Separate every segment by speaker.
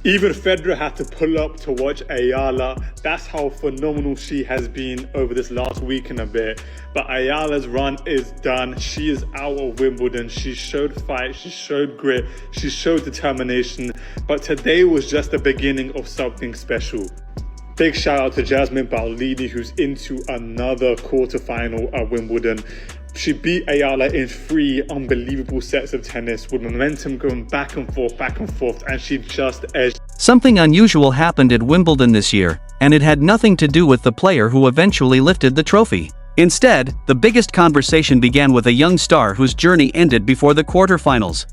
Speaker 1: Even Federer had to pull up to watch Eala. That's how phenomenal she has been over this last week and a bit. But Eala's run is done. She is out of Wimbledon. She showed fight, she showed grit, she showed determination. But today was just the beginning of something special. Big shout out to Jasmine Paolini, who's into another quarterfinal at Wimbledon. She beat Eala in 3 unbelievable sets of tennis with momentum going back and forth, and she just edged.
Speaker 2: Something unusual happened at Wimbledon this year, and it had nothing to do with the player who eventually lifted the trophy. Instead, the biggest conversation began with a young star whose journey ended before the quarterfinals.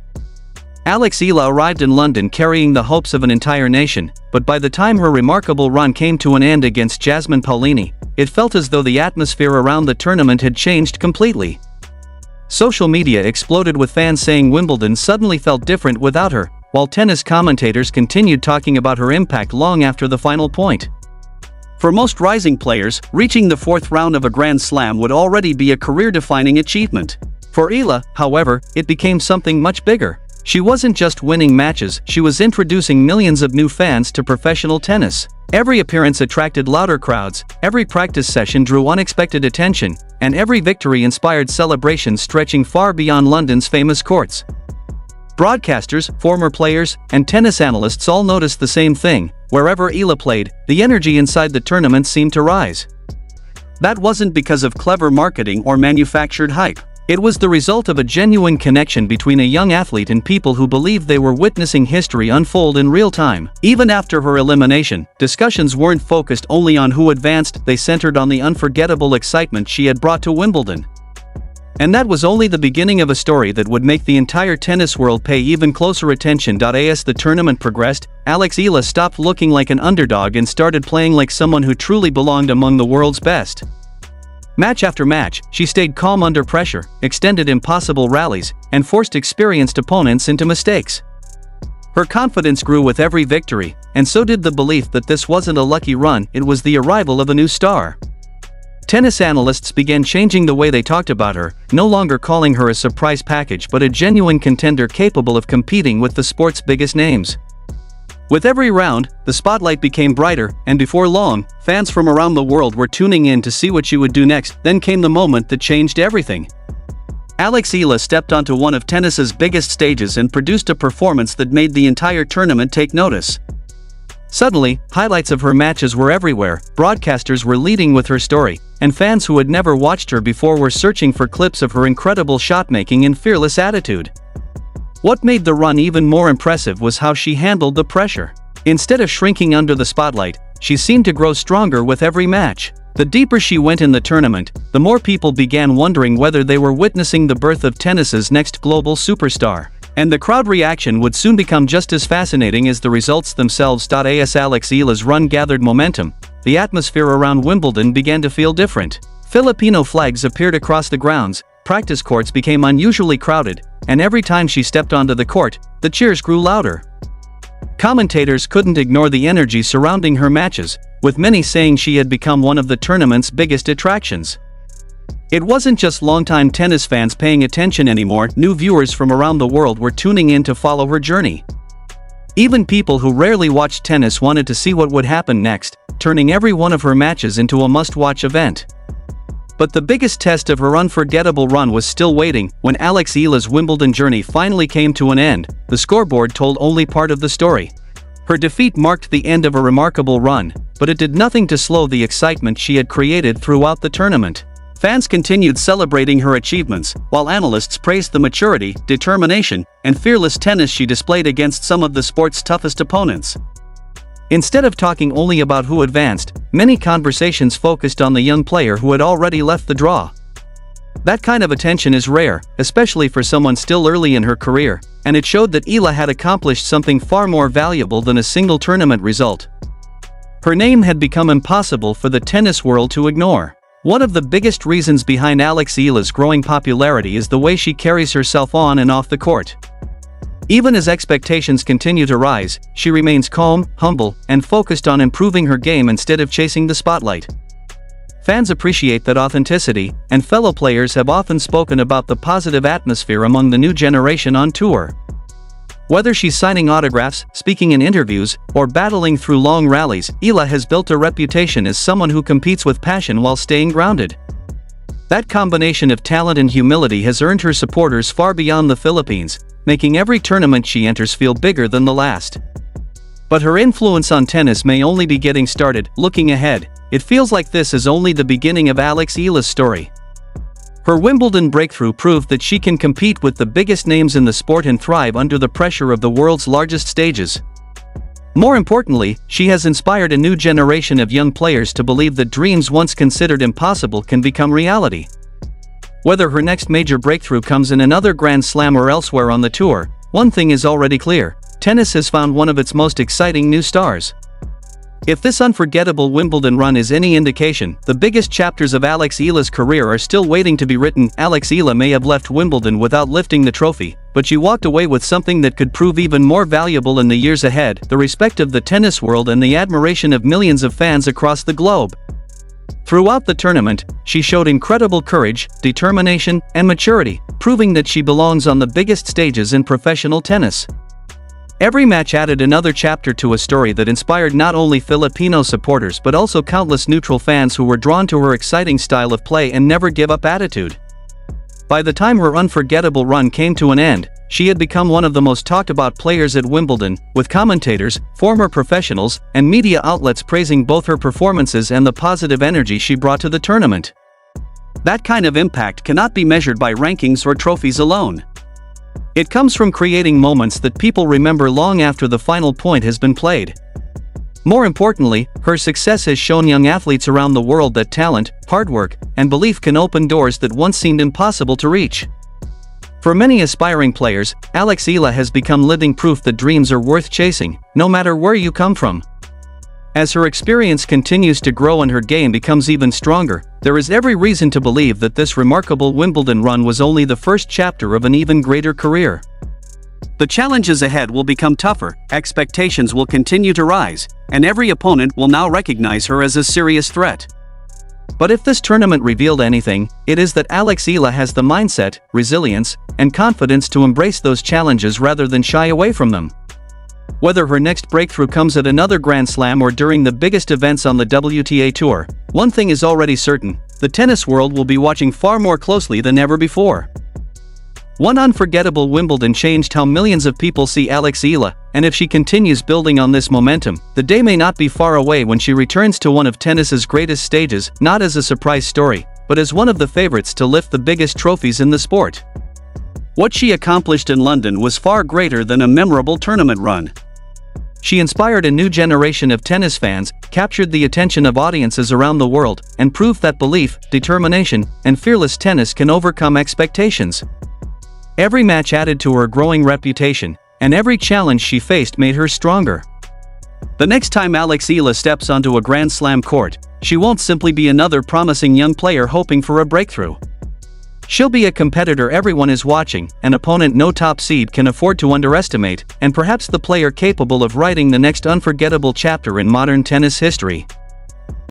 Speaker 2: Eala arrived in London carrying the hopes of an entire nation, but by the time her remarkable run came to an end against Jasmine Paolini, it felt as though the atmosphere around the tournament had changed completely. Social media exploded with fans saying Wimbledon suddenly felt different without her, while tennis commentators continued talking about her impact long after the final point. For most rising players, reaching the 4th round of a Grand Slam would already be a career-defining achievement. For Eala, however, it became something much bigger. She wasn't just winning matches, she was introducing millions of new fans to professional tennis. Every appearance attracted louder crowds, every practice session drew unexpected attention, and every victory inspired celebrations stretching far beyond London's famous courts. Broadcasters, former players, and tennis analysts all noticed the same thing. Wherever Eala played, the energy inside the tournament seemed to rise. That wasn't because of clever marketing or manufactured hype. It was the result of a genuine connection between a young athlete and people who believed they were witnessing history unfold in real time. Even after her elimination, discussions weren't focused only on who advanced, they centered on the unforgettable excitement she had brought to Wimbledon. And that was only the beginning of a story that would make the entire tennis world pay even closer attention. As the tournament progressed, Eala stopped looking like an underdog and started playing like someone who truly belonged among the world's best. Match after match, she stayed calm under pressure, extended impossible rallies, and forced experienced opponents into mistakes. Her confidence grew with every victory, and so did the belief that this wasn't a lucky run, it was the arrival of a new star. Tennis analysts began changing the way they talked about her, no longer calling her a surprise package but a genuine contender capable of competing with the sport's biggest names. With every round, the spotlight became brighter, and before long, fans from around the world were tuning in to see what she would do next. Then came the moment that changed everything. Eala stepped onto one of tennis's biggest stages and produced a performance that made the entire tournament take notice. Suddenly, highlights of her matches were everywhere, broadcasters were leading with her story, and fans who had never watched her before were searching for clips of her incredible shot-making and fearless attitude. What made the run even more impressive was how she handled the pressure. Instead of shrinking under the spotlight, she seemed to grow stronger with every match. The deeper she went in the tournament, the more people began wondering whether they were witnessing the birth of tennis's next global superstar. And the crowd reaction would soon become just as fascinating as the results themselves. Eala's run gathered momentum. The atmosphere around Wimbledon began to feel different. Filipino flags appeared across the grounds, practice courts became unusually crowded, and every time she stepped onto the court, the cheers grew louder. Commentators couldn't ignore the energy surrounding her matches, with many saying she had become one of the tournament's biggest attractions. It wasn't just longtime tennis fans paying attention anymore, new viewers from around the world were tuning in to follow her journey. Even people who rarely watched tennis wanted to see what would happen next, turning every one of her matches into a must-watch event. But the biggest test of her unforgettable run was still waiting. When Eala's Wimbledon journey finally came to an end, the scoreboard told only part of the story. Her defeat marked the end of a remarkable run, but it did nothing to slow the excitement she had created throughout the tournament. Fans continued celebrating her achievements, while analysts praised the maturity, determination, and fearless tennis she displayed against some of the sport's toughest opponents. Instead of talking only about who advanced, many conversations focused on the young player who had already left the draw. That kind of attention is rare, especially for someone still early in her career, and it showed that Eala had accomplished something far more valuable than a single tournament result. Her name had become impossible for the tennis world to ignore. One of the biggest reasons behind Eala's growing popularity is the way she carries herself on and off the court. Even as expectations continue to rise, she remains calm, humble, and focused on improving her game instead of chasing the spotlight. Fans appreciate that authenticity, and fellow players have often spoken about the positive atmosphere among the new generation on tour. Whether she's signing autographs, speaking in interviews, or battling through long rallies, Eala has built a reputation as someone who competes with passion while staying grounded. That combination of talent and humility has earned her supporters far beyond the Philippines, making every tournament she enters feel bigger than the last. But her influence on tennis may only be getting started. Looking ahead, it feels like this is only the beginning of Eala's story. Her Wimbledon breakthrough proved that she can compete with the biggest names in the sport and thrive under the pressure of the world's largest stages. More importantly, she has inspired a new generation of young players to believe that dreams once considered impossible can become reality. Whether her next major breakthrough comes in another Grand Slam or elsewhere on the tour, one thing is already clear: tennis has found one of its most exciting new stars. If this unforgettable Wimbledon run is any indication, the biggest chapters of Eala's career are still waiting to be written. Eala may have left Wimbledon without lifting the trophy, but she walked away with something that could prove even more valuable in the years ahead: the respect of the tennis world and the admiration of millions of fans across the globe. Throughout the tournament, she showed incredible courage, determination, and maturity, proving that she belongs on the biggest stages in professional tennis. Every match added another chapter to a story that inspired not only Filipino supporters but also countless neutral fans who were drawn to her exciting style of play and never-give-up attitude. By the time her unforgettable run came to an end, she had become one of the most talked-about players at Wimbledon, with commentators, former professionals, and media outlets praising both her performances and the positive energy she brought to the tournament. That kind of impact cannot be measured by rankings or trophies alone. It comes from creating moments that people remember long after the final point has been played. More importantly, her success has shown young athletes around the world that talent, hard work, and belief can open doors that once seemed impossible to reach. For many aspiring players, Eala has become living proof that dreams are worth chasing, no matter where you come from. As her experience continues to grow and her game becomes even stronger, there is every reason to believe that this remarkable Wimbledon run was only the first chapter of an even greater career. The challenges ahead will become tougher, expectations will continue to rise, and every opponent will now recognize her as a serious threat. But if this tournament revealed anything, it is that Eala has the mindset, resilience, and confidence to embrace those challenges rather than shy away from them. Whether her next breakthrough comes at another Grand Slam or during the biggest events on the WTA Tour, one thing is already certain: the tennis world will be watching far more closely than ever before. One unforgettable Wimbledon changed how millions of people see Eala, and if she continues building on this momentum, the day may not be far away when she returns to one of tennis's greatest stages, not as a surprise story, but as one of the favorites to lift the biggest trophies in the sport. What she accomplished in London was far greater than a memorable tournament run. She inspired a new generation of tennis fans, captured the attention of audiences around the world, and proved that belief, determination, and fearless tennis can overcome expectations. Every match added to her growing reputation, and every challenge she faced made her stronger. The next time Eala steps onto a Grand Slam court, she won't simply be another promising young player hoping for a breakthrough. She'll be a competitor everyone is watching, an opponent no top seed can afford to underestimate, and perhaps the player capable of writing the next unforgettable chapter in modern tennis history.